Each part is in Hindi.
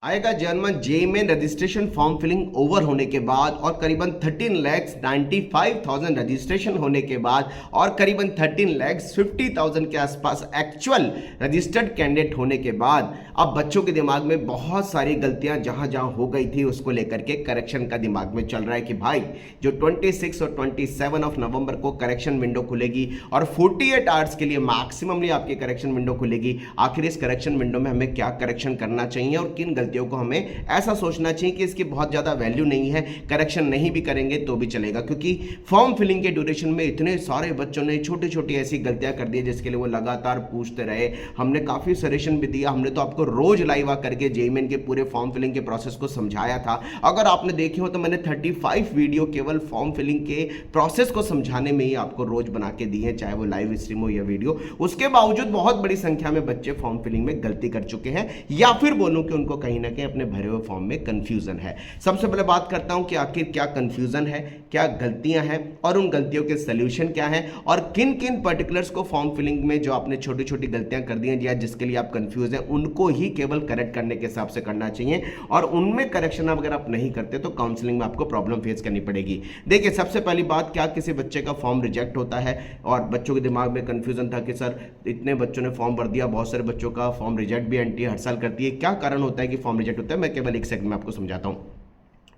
आएगा जर्मन जेईई में रजिस्ट्रेशन फॉर्म फिलिंग ओवर होने के बाद और करीबन 13,95,000 रजिस्ट्रेशन होने के बाद और करीबन 13,50,000 के आसपास एक्चुअल रजिस्टर्ड कैंडिडेट होने के बाद अब बच्चों के दिमाग में बहुत सारी गलतियां जहां जहां हो गई थी उसको लेकर के करेक्शन का दिमाग में चल रहा है कि भाई जो 26 और 27 ऑफ नवंबर को करेक्शन विंडो खुलेगी और 48 आवर्स के लिए मैक्सिममली आपकी करेक्शन विंडो खुलेगी। आखिर इस करेक्शन विंडो में हमें क्या करेक्शन करना चाहिए और किन गलतियों को हमें ऐसा सोचना चाहिए कि इसकी बहुत ज़्यादा वैल्यू नहीं है, करेक्शन नहीं भी करेंगे तो भी चलेगा, क्योंकि फॉर्म फिलिंग के ड्यूरेशन में इतने सारे बच्चों ने छोटी छोटी ऐसी गलतियां कर दी जिसके लिए वो लगातार पूछते रहे। हमने काफ़ी सजेशन भी दिया, हमने तो आपको रोज लाइव आकर के जेईई के पूरे फॉर्म फिलिंग के प्रोसेस को समझाया था। अगर आपने देखे हो तो मैंने 35 वीडियो केवल फॉर्म फिलिंग के प्रोसेस को समझाने में ही आपको रोज बना के दी है, चाहे वो लाइव स्ट्रीम हो या वीडियो। उसके बावजूद बहुत बड़ी संख्या में बच्चे फॉर्म फिलिंग में गलती कर चुके हैं, या फिर बोलूं कि उनको कहीं ना कहीं अपने भरे हुए फॉर्म में कंफ्यूजन है। सबसे पहले बात करता हूं कि आखिर क्या कंफ्यूजन है, क्या गलतियां हैं और उन गलतियों के सॉल्यूशन क्या हैं और किन किन पर्टिकुलर्स को फॉर्म फिलिंग में जो आपने छोटी छोटी गलतियां कर दी हैं या जिसके लिए आप कंफ्यूज हैं उनको ही केवल करेक्ट करने के हिसाब से करना चाहिए, और उनमें करेक्शन अगर आप नहीं करते तो काउंसलिंग में आपको प्रॉब्लम फेस करनी पड़ेगी। देखिए, सबसे पहली बात, क्या किसी बच्चे का फॉर्म रिजेक्ट होता है और बच्चों के दिमाग में कंफ्यूजन था कि सर इतने बच्चों ने फॉर्म भर दिया, बहुत सारे बच्चों का फॉर्म रिजेक्ट भी एनटीए हर साल करती है, क्या कारण होता है कि फॉर्म रिजेक्ट होता है? मैं केवल एक सेकंड में आपको समझाता हूं।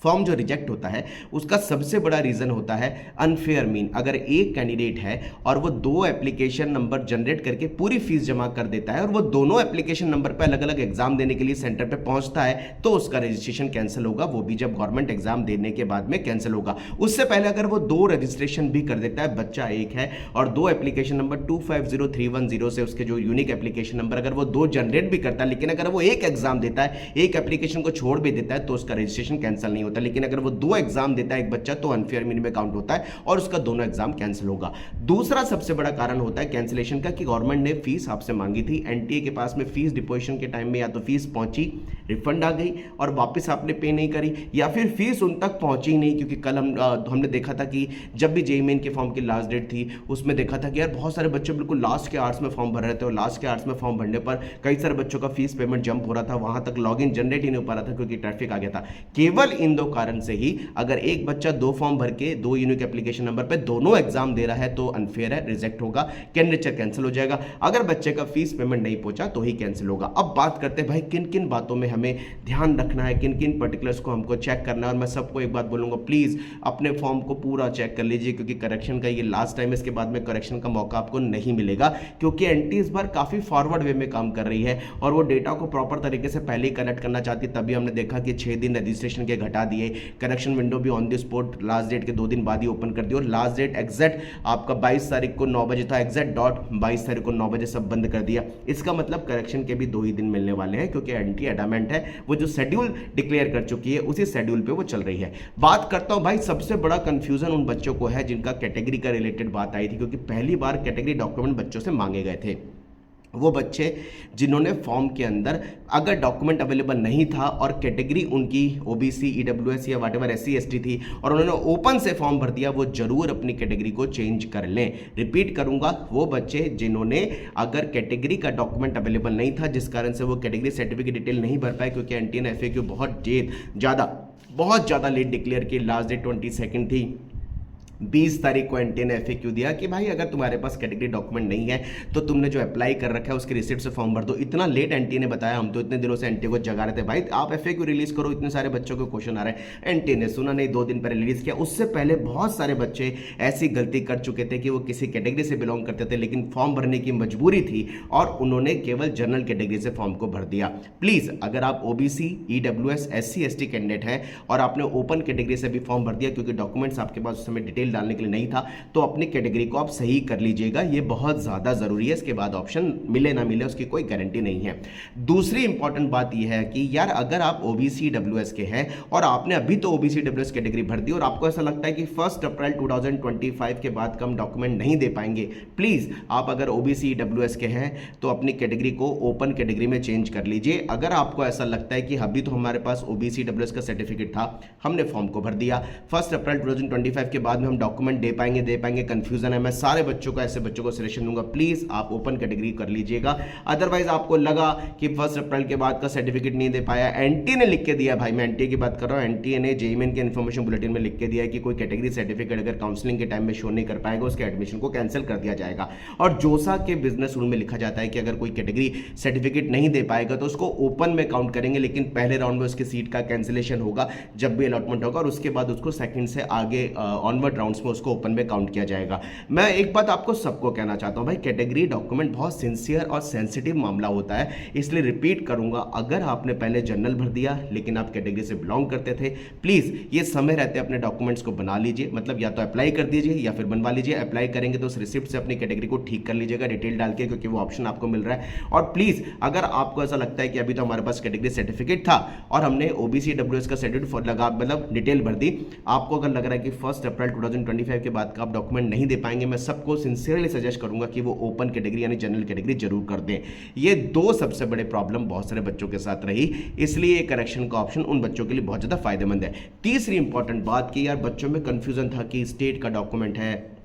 फॉर्म जो रिजेक्ट होता है उसका सबसे बड़ा रीज़न होता है अनफेयर मीन। अगर एक कैंडिडेट है और वो 2 एप्लीकेशन नंबर जनरेट करके पूरी फीस जमा कर देता है और वो दोनों एप्लीकेशन नंबर पर अलग अलग एग्जाम देने के लिए सेंटर पे पहुंचता है तो उसका रजिस्ट्रेशन कैंसिल होगा, वो भी जब गवर्नमेंट एग्जाम देने के बाद में कैंसिल होगा। उससे पहले अगर वो 2 रजिस्ट्रेशन भी कर देता है, बच्चा एक है और 2 एप्लीकेशन नंबर 250310 से उसके जो यूनिक एप्लीकेशन नंबर अगर वो 2 जनरेट भी करता है, लेकिन अगर वो एक एग्जाम देता है, एक एप्लीकेशन को छोड़ भी देता है तो उसका रजिस्ट्रेशन कैंसिल नहीं होता। लेकिन अगर वो 2 एग्जाम देता है एक बच्चा तो अनफेयर मीन में काउंट होता है और उसका दोनों एग्जाम कैंसिल होगा। दूसरा सबसे बड़ा कारण होता है कैंसिलेशन का कि गवर्नमेंट ने फीस आपसे मांगी थी, एनटीए के पास में फीस डिपोजिशन के टाइम में या तो फीस पहुंची, रिफंड आ गई और वापस आपने पे नहीं करी, या फिर फीस उन तक पहुंची ही नहीं। क्योंकि कल हमने देखा था कि जब भी जेईई मेन के फॉर्म की लास्ट डेट थी उसमें देखा था कि यार बहुत सारे बच्चे बिल्कुल लास्ट के आवर्स में फॉर्म भर रहे थे और लास्ट के आवर्स में फॉर्म भरने पर कई सारे बच्चों का फीस पेमेंट जंप हो रहा था, वहां तक लॉगिन जनरेट ही नहीं हो पा रहा था क्योंकि ट्रैफिक आ गया था। केवल इन 2 कारण से ही अगर एक बच्चा 2 फॉर्म भर के 2 यूनिक एप्लीकेशन नंबर पे दोनों एग्जाम दे रहा है तो अनफेयर है, रिजेक्ट होगा, कैंडिडेट कैंसिल हो जाएगा। अगर बच्चे का फीस पेमेंट नहीं पहुंचा तो ही कैंसिल होगा। अब बात करते हैं भाई किन किन बातों में हमें ध्यान रखना है, किन किन पर्टिकुलर्स को हमको चेक करना है। और मैं सबको एक बात बोलूंगा, प्लीज अपने फॉर्म को पूरा चेक कर लीजिए क्योंकि करेक्शन का ये लास्ट टाइम, इसके बाद में करेक्शन का मौका आपको नहीं मिलेगा क्योंकि एनटी इस बार काफी फॉरवर्ड वे में काम कर रही है और वो डेटा को प्रॉपर तरीके से पहले ही कलेक्ट करना चाहती। तभी हमने देखा कि 6 दिन रजिस्ट्रेशन के घटा दिए, करेक्शन विंडो भी on the spot last date के 2 दिन बाद ही ओपन कर दी और लास्ट डेट एग्जैक्ट आपका 22 तारीख को 9 बजे था, एग्जैक्ट डॉट 22 तारीख को 9 बजे सब बंद कर दिया। इसका मतलब करेक्शन के भी 2 ही दिन मिलने वाले हैं क्योंकि एंटी एडामेंट है, वो जो शेड्यूल डिक्लेयर कर चुकी है उसी शेड्यूल पे वो चल रही है। बात करता हूं भाई, सबसे बड़ा कंफ्यूजन उन बच्चों को है जिनका कैटेगरी का रिलेटेड बात आई थी, क्योंकि पहली बार कैटेगरी डॉक्यूमेंट बच्चों से मांगे गए थे। वो बच्चे जिन्होंने फॉर्म के अंदर अगर डॉक्यूमेंट अवेलेबल नहीं था और कैटेगरी उनकी ओबीसी, ईडब्ल्यूएस या व्हाटएवर एससी एसटी थी और उन्होंने ओपन से फॉर्म भर दिया, वो जरूर अपनी कैटेगरी को चेंज कर लें। रिपीट करूंगा, वो बच्चे जिन्होंने अगर कैटेगरी का डॉक्यूमेंट अवेलेबल नहीं था जिस कारण से वो कैटेगरी सर्टिफिकेट डिटेल नहीं भर पाए क्योंकि एनटीए ने एफएक्यू बहुत ज़्यादा लेट डिक्लेयर की, लास्ट डेट 22 थी, 20 तारीख को एनटीए ने एफएक्यू दिया कि भाई अगर तुम्हारे पास कैटेगरी डॉक्यूमेंट नहीं है तो तुमने जो अप्लाई कर रखा है उसके रिसिप्ट से फॉर्म भर दो। इतना लेट एनटीए ने बताया, हम तो इतने दिनों से एनटीए को जगा रहे थे भाई आप एफएक्यू रिलीज करो, इतने सारे बच्चों को क्वेश्चन आ रहे हैं। एनटीए ने सुना नहीं, 2 दिन पहले रिलीज किया। उससे पहले बहुत सारे बच्चे ऐसी गलती कर चुके थे कि वो किसी कैटेगरी से बिलोंग करते थे लेकिन फॉर्म भरने की मजबूरी थी और उन्होंने केवल जनरल कैटेगरी से फॉर्म को भर दिया। प्लीज अगर आप OBC, EWS, SC ST candidate हैं और आपने ओपन कैटेगरी से भी फॉर्म भर दिया क्योंकि डॉक्यूमेंट्स आपके पास उस समय डिटेल डालने के लिए नहीं था, तो अपनी कैटेगरी को आप सही कर लीजिएगा, ये बहुत ज्यादा जरूरी है। इसके बाद ऑप्शन मिले ना मिले उसकी कोई गारंटी नहीं है। दूसरी इंपॉर्टेंट बात यह है कि यार अगर आप ओबीसी डब्ल्यूएस के हैं और आपने अभी तो ओबीसी डब्ल्यूएस कैटेगरी भर दी और आपको ऐसा लगता है कि 1 अप्रैल 2025 के बाद कम डॉक्यूमेंट नहीं दे पाएंगे, प्लीज आप अगर ओबीसी डब्ल्यूएस के हैं तो अपनी कैटेगरी को ओपन कैटेगरी में चेंज कर लीजिए। अगर आपको ऐसा लगता है कि अभी तो हमारे पास ओबीसी डब्ल्यूएस का सर्टिफिकेट था, हमने फॉर्म को भर दिया, 1 अप्रैल 2025 के बाद में हम डॉक्यूमेंट दे पाएंगे, कंफ्यूजन है। मैं सारे बच्चों को, ऐसे बच्चों को सजेशन दूंगा, प्लीज आप ओपन कैटेगरी कर लीजिएगा। अदरवाइज आपको लगा कि 1 अप्रैल के बाद का सर्टिफिकेट नहीं दे पाया, एनटीए ने लिख के दिया, भाई मैं एनटीए की बात कर रहा हूं, एनटीए ने जेईई मेन के इन्फॉर्मेशन बुलेटिन में लिख के दिया है कि कोई कैटेगरी सर्टिफिकेट अगर काउंसलिंग के टाइम में शो नहीं कर पाएगा, उसके एडमिशन को कैंसिल कर दिया जाएगा। और जोसा के बिजनेस रूल में लिखा जाता है कि अगर कोई कैटेगरी सर्टिफिकेट नहीं दे पाएगा तो उसको ओपन में काउंट करेंगे, लेकिन पहले राउंड में उसकी सीट का कैंसिलेशन होगा जब भी अलॉटमेंट होगा, और उसके बाद उसको सेकंड से आगे ऑनवर्ड राउंड्स में उसको ओपन में काउंट किया जाएगा। मैं एक बात आपको सबको कहना चाहता हूं भाई, कैटेगरी डॉक्यूमेंट बहुत सिंसियर और सेंसिटिव मामला होता है, इसलिए रिपीट करूंगा, अगर आपने पहले जनरल भर दिया लेकिन आप कैटेगरी से बिलोंग करते थे, प्लीज ये समय रहते अपने डॉक्यूमेंट्स को बना लीजिए, मतलब या तो अप्लाई कर दीजिए या फिर बनवा लीजिए। अप्लाई करेंगे तो उस रिसिप्ट से अपनी कैटेगरी को ठीक कर लीजिएगा डिटेल डाल के, क्योंकि वो ऑप्शन आपको मिल रहा है। और प्लीज अगर आपको ऐसा लगता है कि अभी तो हमारे पास कैटेगरी सर्टिफिकेट था और हमने ओबीसी डब्ल्यूएस का सर्टिफिकेट लगा, मतलब डिटेल भर दी, आपको अगर लग रहा है कि 1 अप्रैल 2025 के बाद का आप डॉक्यूमेंट नहीं दे पाएंगे, मैं सबको सिंसियरली सजेस्ट करूंगा कि वो ओपन कैटेगरी यानी जनरल कैटेगरी जरूर कर दें। ये दो सबसे बड़े प्रॉब्लम बहुत सारे बच्चों के साथ रही, इसलिए ये करेक्शन का ऑप्शन उन बच्चों के लिए बहुत ज्यादा फायदेमंद है। तीसरी इंपॉर्टेंट बात कि यार बच्चों में कंफ्यूजन था कि स्टेट का डॉक्यूमेंट है,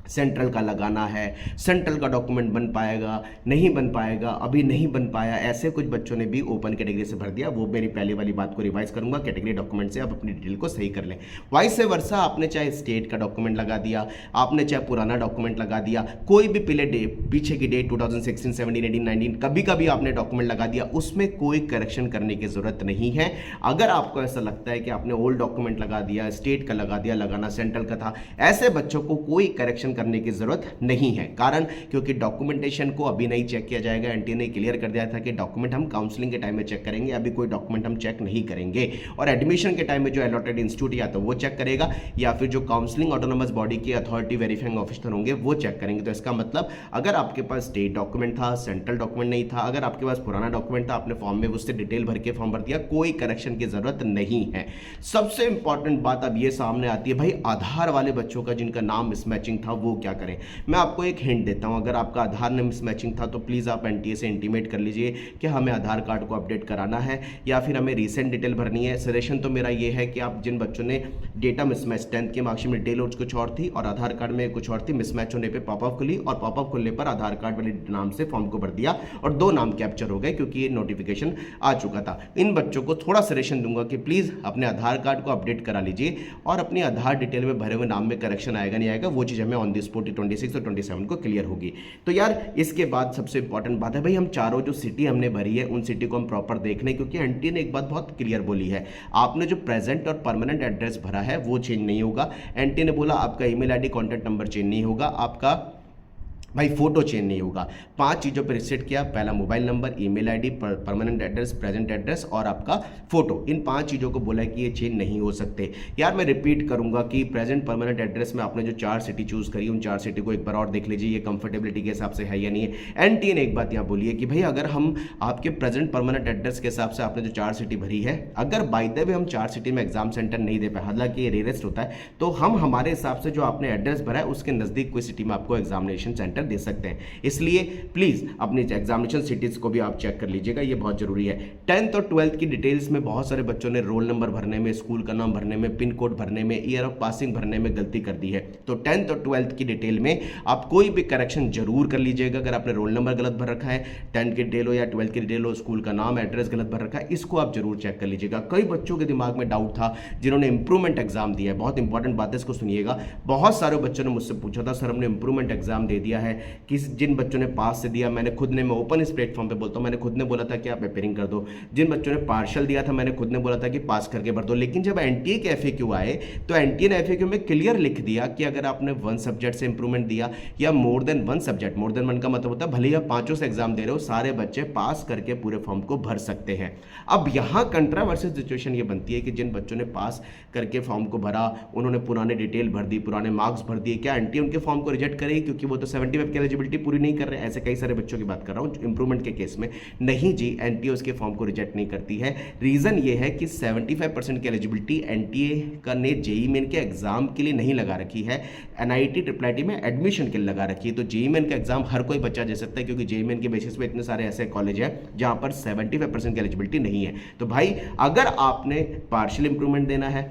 सेंट्रल का लगाना है, सेंट्रल का डॉक्यूमेंट बन पाएगा नहीं बन पाएगा, अभी नहीं बन पाया, ऐसे कुछ बच्चों ने भी ओपन कैटेगरी से भर दिया। वो मेरी पहले वाली बात को रिवाइज करूंगा, कैटेगरी डॉक्यूमेंट से आप अपनी डिटेल को सही कर लें। वाइस से वर्सा, आपने चाहे स्टेट का डॉक्यूमेंट लगा दिया, आपने चाहे पुराना डॉक्यूमेंट लगा दिया, कोई भी पीछे की डेट 2016, 17, 18, 19 कभी कभी आपने डॉक्यूमेंट लगा दिया, उसमें कोई करेक्शन करने की जरूरत नहीं है। अगर आपको ऐसा लगता है कि आपने ओल्ड डॉक्यूमेंट लगा दिया, स्टेट का लगा दिया, लगाना सेंट्रल का था, ऐसे बच्चों को कोई करेक्शन करने की जरूरत नहीं है। कारण क्योंकि डॉक्यूमेंटेशन को अभी नहीं चेक किया जाएगा, एनटीए ने क्लियर कर दिया था कि डॉक्यूमेंट हम काउंसलिंग के टाइम में चेक करेंगे, अभी कोई डॉक्यूमेंट हम चेक नहीं करेंगे। और एडमिशन के टाइम में जो अलॉटेड इंस्टीट्यूट या तो वो चेक करेगा या फिर जो काउंसलिंग ऑटोनोमस बॉडी के अथॉरिटी वेरीफाइंग ऑफिसर होंगे वो चेक करेंगे। तो इसका मतलब अगर आपके पास स्टेट डॉक्यूमेंट था, सेंट्रल डॉक्यूमेंट नहीं था, अगर आपके पास पुराना डॉक्यूमेंट था, आपने फॉर्म में उससे डिटेल भर के फॉर्म भर दिया, कोई करेक्शन की जरूरत नहीं है। सबसे इंपॉर्टेंट बात अब ये सामने आती है भाई, आधार वाले बच्चों का जिनका नाम मिसमैचिंग था वो क्या करें। मैं आपको एक हिंट देता हूं, अगर आपका आधार में मिसमैचिंग था तो प्लीज़ आप एनटीए से इंटीमेट कर लीजिए कि हमें आधार कार्ड को अपडेट कराना है या फिर हमें रीसेंट डिटेल भरनी है। सजेशन तो मेरा ये है कि आप जिन बच्चों ने डेटा मिसमैच 10th के मार्कशीट में डिटेल कुछ और थी और आधार कार्ड में कुछ और थी, मिसमैच होने पर पॉपअप खुली और पॉपअप खुलने पर आधार कार्ड वाले नाम से फॉर्म को भर दिया और 2 नाम कैप्चर हो गए क्योंकि ये नोटिफिकेशन आ चुका था। इन बच्चों को थोड़ा सजेशन दूंगा कि प्लीज़ अपने आधार कार्ड को अपडेट करा लीजिए और अपनी आधार डिटेल में भरे हुए नाम में करेक्शन आएगा नहीं आएगा वो चीज़ हमें ऑन द स्पॉट 26 और 27 को क्लियर होगी। तो यार इसके बाद सबसे इंपॉर्टेंट बात है भाई, हम चारों जो सिटी हमने भरी है उन सिटी को हम प्रॉपर देख लें, क्योंकि एनटीए ने एक बात बहुत क्लियर बोली है, आपने जो प्रेजेंट और परमानेंट एड्रेस भरा है वो चेंज नहीं होगा। एनटीए ने बोला आपका email ID, contact number change नहीं होगा, आपका भाई फोटो चेंज नहीं होगा। 5 चीज़ों पर रिसेट किया, पहला mobile number, email ID, permanent address, present address और आपका फोटो। इन 5 चीज़ों को बोला है कि ये चेंज नहीं हो सकते। यार मैं रिपीट करूंगा कि प्रेजेंट परमानेंट एड्रेस में आपने जो 4 सिटी चूज करी उन 4 सिटी को एक बार और देख लीजिए, ये कंफर्टेबिलिटी के हिसाब से है या नहीं है। एनटीए ने एक बात यहाँ बोली है कि भाई अगर हम आपके प्रेजेंट परमानेंट एड्रेस के हिसाब से आपने जो 4 सिटी भरी है, अगर बाय द वे हम 4 सिटी में एग्जाम सेंटर नहीं दे पाए, हालांकि ये रेयरेस्ट होता है, तो हम हमारे हिसाब से जो आपने एड्रेस भरा है उसके नजदीक कोई सिटी में आपको एग्जामिनेशन सेंटर दे सकते हैं। इसलिए प्लीज अपनी एग्जामिनेशन सिटीज को भी आप चेक कर लीजिएगा, ये बहुत जरूरी है। 10th और 12th की डिटेल्स में बहुत सारे बच्चों ने रोल नंबर भरने में, स्कूल का नाम भरने में, पिन कोड भरने में, ईयर ऑफ पासिंग भरने में गलती कर दी है। तो 10th और 12th की डिटेल में आप कोई भी करेक्शन जरूर कर लीजिएगा। अगर आपने रोल नंबर गलत भर रखा है, 10th की डिटेल हो या 12th की डिटेल हो, स्कूल का नाम एड्रेस गलत भर रखा है, इसको आप जरूर चेक कर लीजिएगा। कई बच्चों के दिमाग में डाउट था जिन्होंने इंप्रूवमेंट एग्जाम दिया है, बहुत इंपॉर्टेंट बात है, इसको सुनिएगा। बहुत सारे बच्चों ने मुझसे पूछा था सर हमने इंप्रूवमेंट एग्जाम दे दिया है, जिन बच्चों ने पास से दिया, मैंने खुद ने, मैं ओपन इस प्लेटफॉर्म पे बोलता हूं, मैंने खुद ने बोला था कि आप पेपरिंग कर दो। जिन बच्चों ने पार्शियल दिया था मैंने खुद ने बोला था कि पास करके भर दो। लेकिन जब एनटीए के एफएक्यू आए तो एनटीए ने एफएक्यू में क्लियर लिख दिया कि अगर आपने 1 सब्जेक्ट से इंप्रूवमेंट दिया या more than 1 subject, more than 1 का मतलब होता है भले ही आप 5 से एग्जाम दे रहे हो, सारे बच्चे पास करके पूरे फॉर्म को भर सकते हैं। अब यहां कंट्रावर्शियल सिचुएशन ये बनती है कि जिन बच्चों ने पास करके फॉर्म को भरा, उन्होंने पुराने डिटेल भर दी, पुराने मार्क्स भर दिए, क्या एनटीए उनके फॉर्म को रिजेक्ट करेगी क्योंकि वो तो 75 की एलिजिबिलिटी पूरी नहीं कर रहे? ऐसे कई सारे बच्चों की बात कर रहा हूं इंप्रूवमेंट के केस में। नहीं जी, एनटीए उसके फॉर्म को रिजेक्ट नहीं करती है। रीजन ये है कि 75% की एलिजिबिलिटी एनटीए का ने जेईई मेन के एग्जाम के लिए नहीं लगा रखी है, एनआईटी ट्रिपल आईटी में एडमिशन के लिए लगा रखी है। तो जेईई मेन का एग्जाम हर कोई बच्चा दे सकता है क्योंकि जेईई मेन के बेसिस पे इतने सारे ऐसे कॉलेज हैं जहां पर 75% की एलिजिबिलिटी नहीं है। तो भाई अगर आपने पार्शियल इंप्रूवमेंट देना है,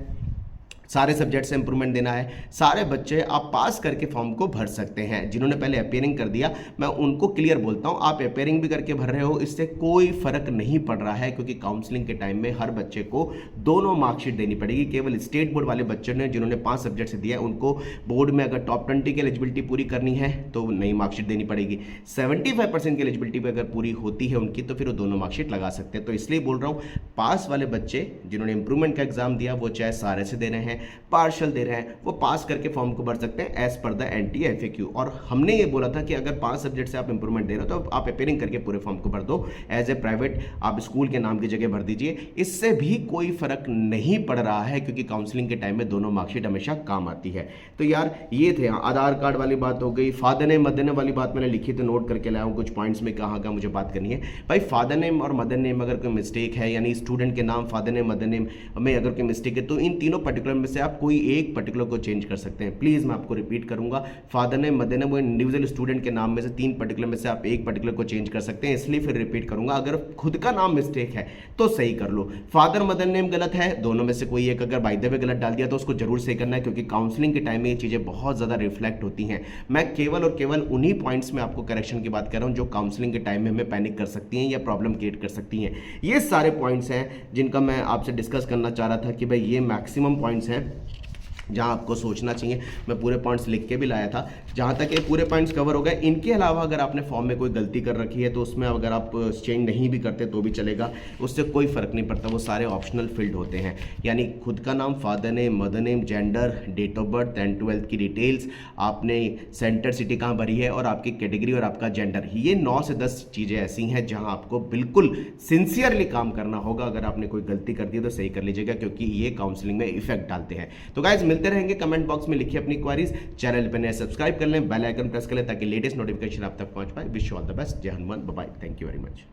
सारे सब्जेक्ट से इंप्रूवमेंट देना है, सारे बच्चे आप पास करके फॉर्म को भर सकते हैं। जिन्होंने पहले अपेयरिंग कर दिया मैं उनको क्लियर बोलता हूं, आप अपेयरिंग भी करके भर रहे हो इससे कोई फर्क नहीं पड़ रहा है, क्योंकि काउंसलिंग के टाइम में हर बच्चे को दोनों मार्कशीट देनी पड़ेगी। केवल स्टेट बोर्ड वाले बच्चों ने जिन्होंने 5 सब्जेक्ट से दिया है उनको बोर्ड में अगर टॉप 20 की एलिजिबिलिटी पूरी करनी है तो नई मार्कशीट देनी पड़ेगी। 75% की एलिजिबिलिटी पर अगर पूरी होती है उनकी तो फिर वो दोनों मार्कशीट लगा सकते हैं। तो इसलिए बोल रहा हूं पास वाले बच्चे जिन्होंने इंप्रूवमेंट का एग्जाम दिया वो चाहे सारे से दे रहे हैं, पार्शियल दे रहे हैं, वो पास करके फॉर्म को भर सकते हैं as per the NTA FAQ. और हमने ये बोला था कि अगर 5 सब्जेक्ट से आप इंप्रूवमेंट दे रहे हो तो आप अपेयरिंग करके पूरे फॉर्म को भर दो, एज ए प्राइवेट आप स्कूल के नाम की जगह भर दीजिए। इससे भी कोई फर्क नहीं पड़ रहा है, क्योंकि काउंसलिंग के टाइम में दोनों मार्कशीट हमेशा काम आती है। तो यार ये थे, आधार कार्ड वाली बात हो गई, फादर नेम मदर नेम वाली बात मैंने लिखी तो नोट करके लाया हूँ कुछ पॉइंट्स में कहाँ मुझे बात करनी है। भाई फादर नेम और मदर नेम अगर कोई मिस्टेक है, यानी स्टूडेंट के नाम फादर नेम मदर नेम में अगर कोई मिस्टेक है तो इन तीनों पर्टिकुलर में से आप कोई एक पर्टिकुलर को चेंज कर सकते हैं। प्लीज मैं आपको रिपीट करूंगा, फादर नेम मदर नेम वो इंडिविजुअल स्टूडेंट के नाम में से 3 पर्टिकुलर में से आप एक पर्टिकुलर को चेंज कर सकते हैं। इसलिए फिर रिपीट करूंगा, अगर खुद का नाम मिस्टेक है तो सही कर लो। फादर मदर नेम गलत है, दोनों में से कोई एक अगर बाय द वे गलत डाल दिया तो उसको जरूर सही करना है, क्योंकि काउंसलिंग के टाइम में ये चीजें बहुत ज्यादा रिफ्लेक्ट होती हैं। मैं केवल और केवल उन्हीं पॉइंट्स में आपको करेक्शन की बात कर रहा हूं जो काउंसलिंग के टाइम में हमें पैनिक कर सकती हैं या प्रॉब्लम क्रिएट कर सकती हैं। ये सारे पॉइंट्स हैं जिनका मैं आपसे डिस्कस करना चाह रहा था कि भाई ये मैक्सिमम पॉइंट्स हैं जहां आपको सोचना चाहिए। मैं पूरे पॉइंट्स लिख के भी लाया था, जहां तक ये पूरे पॉइंट्स कवर हो गए। इनके अलावा अगर आपने फॉर्म में कोई गलती कर रखी है तो उसमें अगर आप चेंज नहीं भी करते तो भी चलेगा, उससे कोई फर्क नहीं पड़ता, वो सारे ऑप्शनल फील्ड होते हैं। यानी खुद का नाम, father name, mother name, gender, date of birth, 10th 12th की डिटेल्स, आपने सेंटर सिटी कहाँ भरी है और आपकी कैटेगरी और आपका जेंडर, ये 9 से 10 चीज़ें ऐसी हैं जहां आपको बिल्कुल सिंसियरली काम करना होगा। अगर आपने कोई गलती कर दी तो सही कर लीजिएगा, क्योंकि ये काउंसलिंग में इफेक्ट डालते हैं। तो गाइज मिलते रहेंगे, कमेंट बॉक्स में लिखिए अपनी क्वेरीज, चैनल पर नए सब्सक्राइब कर लें, बेल आइकन प्रेस कर लें ताकि लेटेस्ट नोटिफिकेशन आप तक पहुंच पाए। Wish you all the best, जय Hanuman, bye bye, thank you very much.